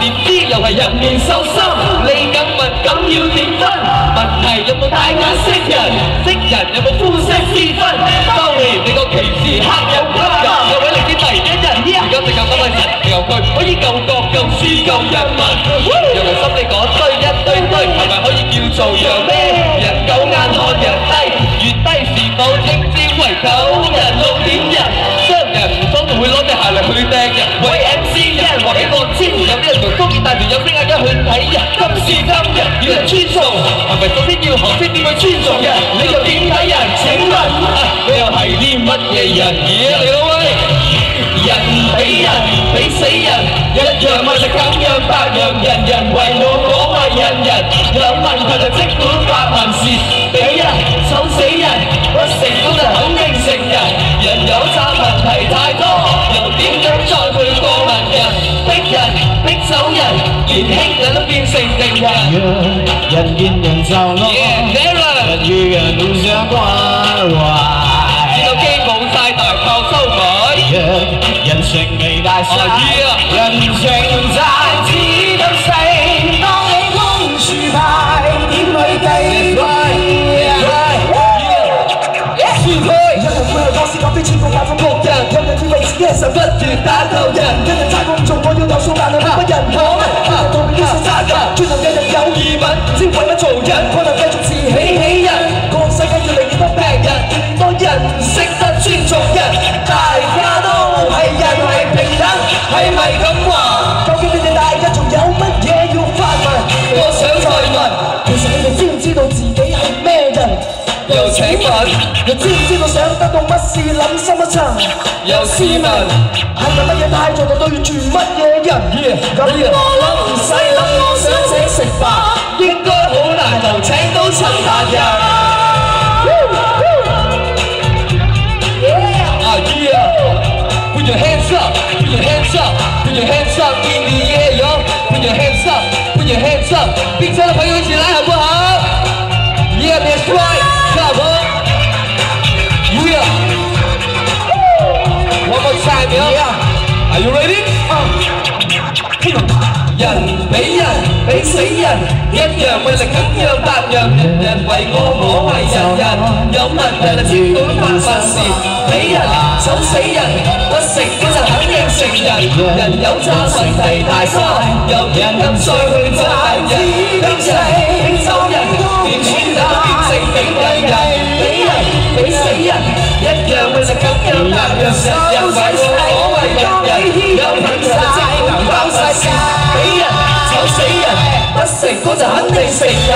點知又係入面受心。你咁敏感要點分？問題有冇大眼識人？識人有冇膚色之分？當年你個歧視黑有黑人，有位歷史第一人，而家就咁多個人由佢可以救國救書救人民。由內心你講堆一堆堆，係咪可以叫做讓咩人狗眼看人低？越低是否稱之為狗人露點人？傷人唔通會攞隻鞋嚟去掟人？喂 MC 有人話俾我知，有啲人同高見大條有聲眼一去睇人，今時今日要人尊重，係咪首先要學識點去尊重人？你又點睇人？請問你又係啲乜嘢人嘢？你老味，人比人比死人，一樣咪就咁樣百樣，人人為我，我為人人。有問題就即管發問，是比人醜死人，不成功就肯定成人。人有責問題太多，又點樣再去過問人？逼人逼走人，連兄弟都變成敵人。人見人就怒，人與人互相關懷。戰鬥機冇晒大炮收埋，人情未大晒，人情債只得細。當你空樹牌，點去計有人會有多事講非千個百種僕人，有人以為自己係神不斷打鬥人，有人太公眾我要投訴但係冇乜人講，有人道別於世責任，轉頭有人有疑問，唔知為乜做人，可能繼續自欺欺人，個世界越嚟越多病人，越嚟越多人唔識得尊重人，大家都係人係平等，係咪咁話？究竟你哋大家仲有乜嘢要發問？我想再問，其實你哋知唔知道自己係咩人？又請問，又知唔知道想得到乜事諗深一層？又試問，係咪乜嘢態度就對住乜嘢人？咁我諗唔使諗，我想請食飯，應該好難就請到陳達人。Put your hands up, put your hands up, put your hands up in the air, yo. Put your hands up, put your hands up。冰車的朋友一起來好不好 ？Yeah, that's right, come on. Yeah. One more time, yo. Are you ready? 人比人比死人，一樣為力咁樣百樣，人人為我，我為人人。有問題就即管發問時，比人醜死人，不成功就肯定成人。人有責問題太多，又點敢再去責問人？逼人逼走人，連穿打都變成頂人人。比人比死人，一樣為力咁樣百樣，人人為我，我為人人。有問題就即管發問時。俾人醜死人，不成功就肯定成人。